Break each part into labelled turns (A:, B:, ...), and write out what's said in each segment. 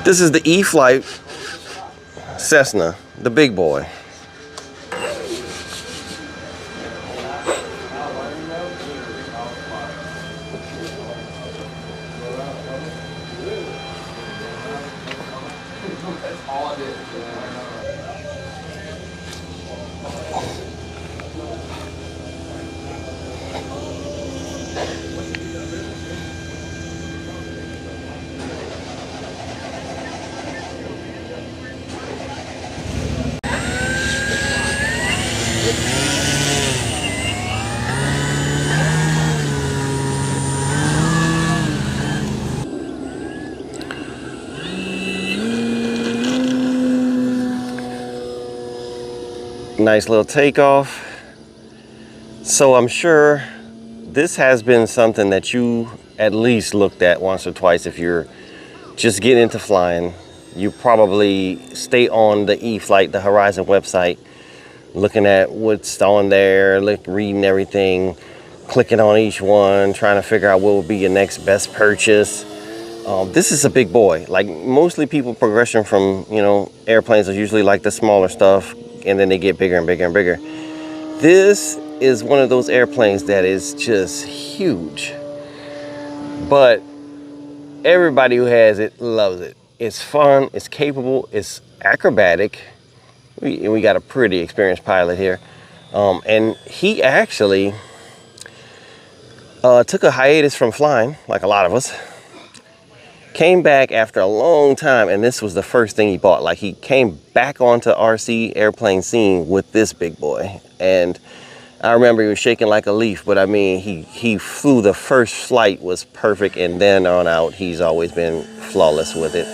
A: This is the E-Flite Cessna, the big boy. Nice little takeoff. So I'm sure this has been something that you at least looked at once or twice. If you're just getting into flying, you probably stay on the E-Flite, the Horizon website, looking at what's on there, reading everything, clicking on each one, trying to figure out what will be your next best purchase. This is a big boy. Like mostly people progression from, airplanes are usually like the smaller stuff, and then they get bigger and bigger and bigger. This is one of those airplanes that is just huge, but everybody who has it loves it. It's fun, it's capable, it's acrobatic. We got a pretty experienced pilot here, and he actually took a hiatus from flying, like a lot of us. Came back after a long time, and this was the first thing he bought. Like, he came back onto RC airplane scene with this big boy, and I remember he was shaking like a leaf. But I mean, he flew. The first flight was perfect, and then on out, he's always been flawless with it.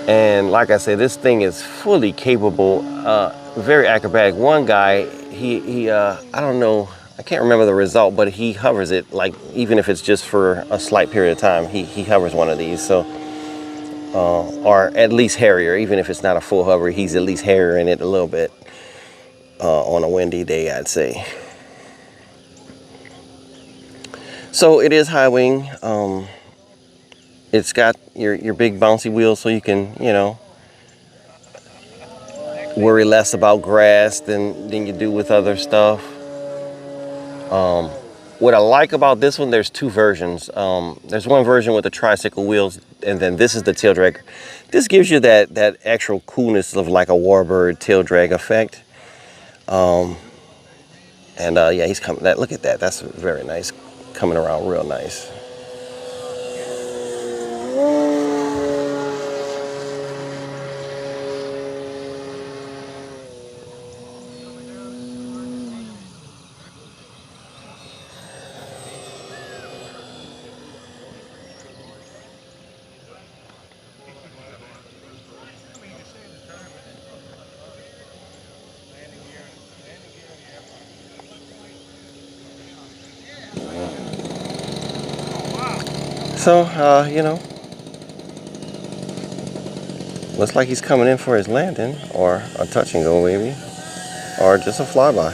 A: And like I said, this thing is fully capable, very acrobatic. One guy, I don't know, I can't remember the result, but he hovers it, like, even if it's just for a slight period of time, he hovers one of these. So, or at least hairier, even if it's not a full hover, he's at least hairier it a little bit on a windy day, I'd say. So it is high wing. It's got your big bouncy wheels, so you can, worry less about grass than you do with other stuff. What I like about this one, there's two versions. There's one version with the tricycle wheels, and then this is the tail drag. This gives you that actual coolness of like a warbird tail drag effect. Yeah, he's coming. Look at that. That's very nice. Coming around real nice. So, looks like he's coming in for his landing, or a touch and go maybe, or just a flyby.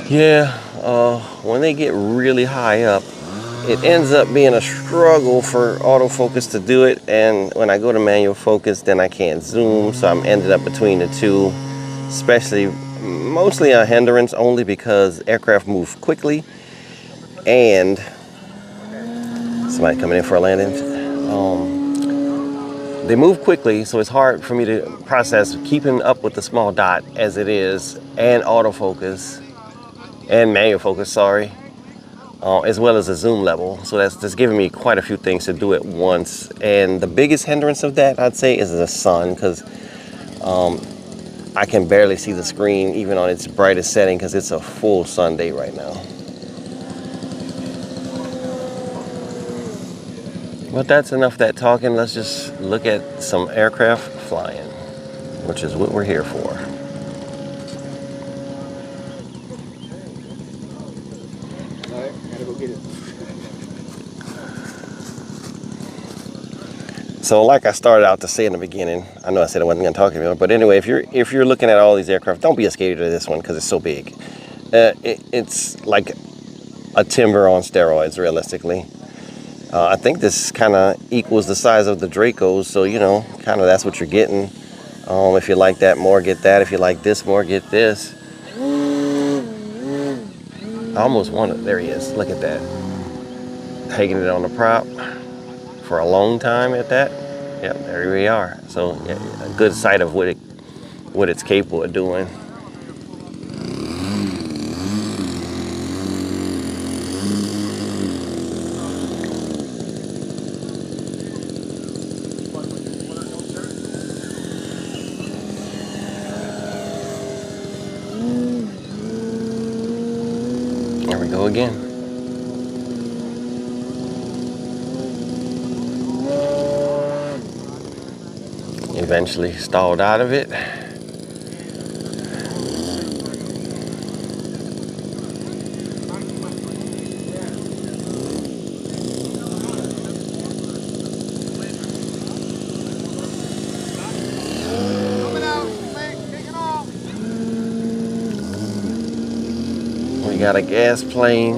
A: Yeah, when they get really high up, it ends up being a struggle for autofocus to do it, and when I go to manual focus, then I can't zoom, so I'm ended up between the two, especially mostly a hindrance, only because aircraft move quickly, and somebody coming in for a landing. They move quickly, so it's hard for me to process keeping up with the small dot as it is, and autofocus, and manual focus, sorry. As well as a zoom level. So that's giving me quite a few things to do at once. And the biggest hindrance of that, I'd say, is the sun, because I can barely see the screen even on its brightest setting, because it's a full sun day right now. But that's enough of that talking. Let's just look at some aircraft flying, which is what we're here for. So like I started out to say in the beginning, I know I said I wasn't going to talk anymore, but anyway, if you're looking at all these aircraft, don't be scared of this one because it's so big. It's like a timber on steroids, realistically. I think this kind of equals the size of the Dracos, so you know, kind of that's what you're getting. If you like that more, get that. If you like this more, get this. I almost want it. There he is. Look at that. Hanging it on the prop for a long time at that. Yep, there we are. So yeah, a good sight of what it's capable of doing. There we go again. Eventually stalled out of it. We got a gas plane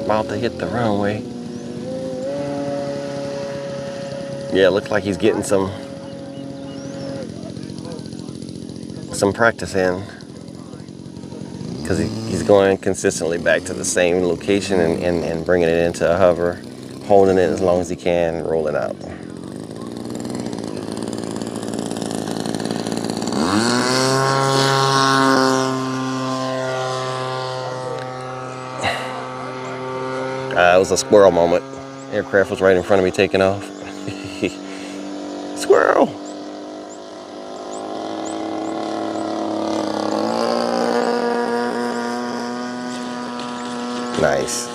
A: about to hit the runway. Yeah, it looks like he's getting some practice in, because he's going consistently back to the same location and bringing it into a hover, holding it as long as he can, and rolling out. It was a squirrel moment. Aircraft was right in front of me taking off. Squirrel! Nice.